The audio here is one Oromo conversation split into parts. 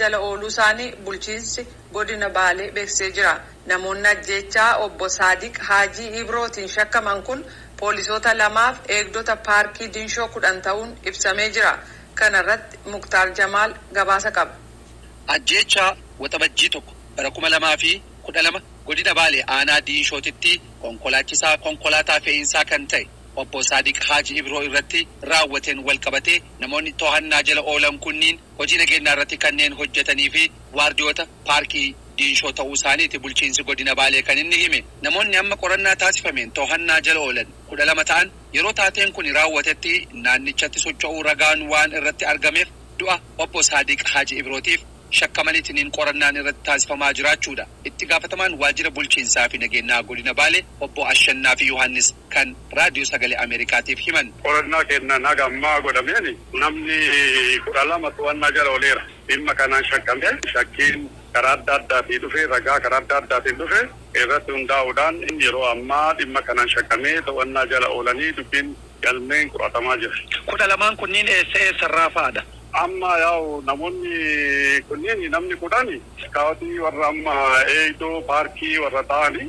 jala ooluu isaanii bulchiinsi godina Baalee beeksisee jira. Namoonni ajjeechaa obbo Saadiq Haajii Ibrootiin shakkaman kun poolisoota lamaaf eegdota paarkii Diinshoo 10 ta'uun ibsamee jira. Kana irratti Muktaar Jamaal gabaasa qaba. Ajjeechaa waxabajjii tokko bara 2012 godina Baalee aanaa Diinshootitti konkolaataa fe'iinsaa kan ta'e obbo Saadiq Haajii Ibroo irratti raawwateen wal qabatee namoonni to'annaa jala oolan kunniin hojii nageenyaa irratti kanneen hojjetanii fi waardiyoota paarkii Diinshoo ta'uu isaaniiti bulchiinsi godina Baalee kan inni hime. Namoonni amma qorannaa taasifameen to'annaa jala oolan 12 ta'an yeroo taateen kun raawwatetti naannichatti socho'uu ragaan waan irratti argameef du'a obbo Saadiq Haajii Ibrootiif shakkamaniitiin qorannaan irratti taasifamaa jiraachuudha. Itti gaafatamaan waajjira bulchiinsaa fi nageenyaa godina Baalee obbo Ashannaa fi Yohaannis kan raadiyoo sagalee Ameerikaatiif himan. Qorannaa kennan haga ammaa godhameen namni 12 to'annaa jala ooleera. Dhimma kanaan shakkamee shakkiin karaa adda addaatiin dhufee ragaa karaa adda addaatiin dhufee irratti hundaa'uudhaan yeroo ammaa dhimma kanaan shakkamee to'annaa jala oolanii dubbiin galmeen qoratamaa jira. 12 kunniin eessarraa fa'aadha? Amma yaa'u namoonni kunniin namni 10 iskaawotii warra amma eegdoo paarkii warra ta'anii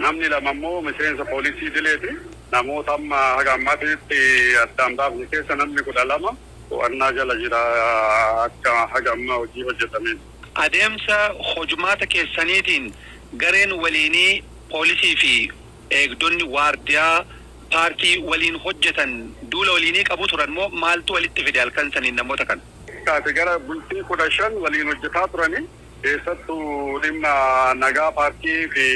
namni 2 immoo miseensa poolisii dileeti. Namoota amma haga ammaatitti addaan baafne keessa namni 12 to'annaa jala jira akka haga amma hojii hojjetameen. Adeemsa hojumaata keessaniitiin gareen waliinii poolisii fi eegdonni waardiyaa paarkii waliin hojjetan duula waliinii qabu turan moo maaltu walitti fide halkan saniin namoota kana? Kaate gara bultii 15 waliin hojjetaa turanii keessattuu dhimma nagaa paarkii fi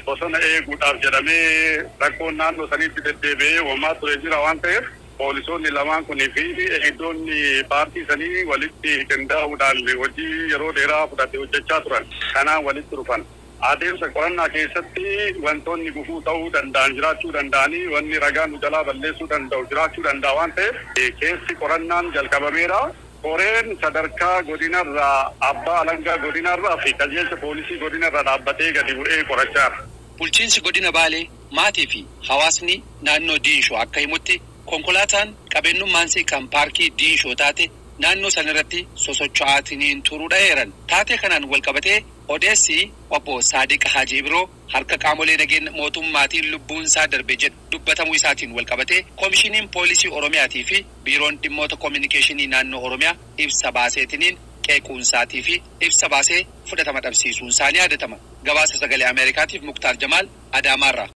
bosona eeguudhaaf jedhamee rakkoon naannoo saniitti deddeebi'ee uumamaa ture jira waan ta'eef poolisoonni lamaan kunii fi eegdonni paartii sanii walitti qindaa'uudhaan hojii yeroo dheeraa fudhatee hojjechaa turan. Kanaan walitti dhufan. Adeemsa qorannaa keessatti wantoonni gufuu ta'uu danda'an jiraachuu danda'anii wanni ragaan nu jalaa balleessuu danda'u jiraachuu danda'a waan ta'eef keessi qorannaan jalqabameera. Qoreen sadarkaa godinarraa abbaa alangaa godinarraa fi qajeelcha poolisii godinarraa dhaabbatee gadi bu'ee qorachaara. Bulchiinsi godina Baalee maatii fi hawaasni naannoo Diinshoo akka himutti konkolaataan qabeenyummaan kan paarkii Diinshoo taate naannoo sanarratti sosocho'aatiin turuudha eeran. Taatee kanaan wal qabatee odeessi obbo Saadiq Haajii Ibroo harka qaamolee nageenya mootummaatiin lubbuun isaa darbe jedhu dubbatamuu isaatiin wal qabatee koomishiniin poolisii Oromiyaatii fi biiroon dhimmoota koominikeeshinii naannoo Oromiyaa ibsa baaseetiniin qeequunsaatii fi ibsa baasee fudhatama dhabsiisuun isaanii yaadatama. Gabaasa sagalee Ameerikaatiif Muktaar Jamaal Adaamaarraa.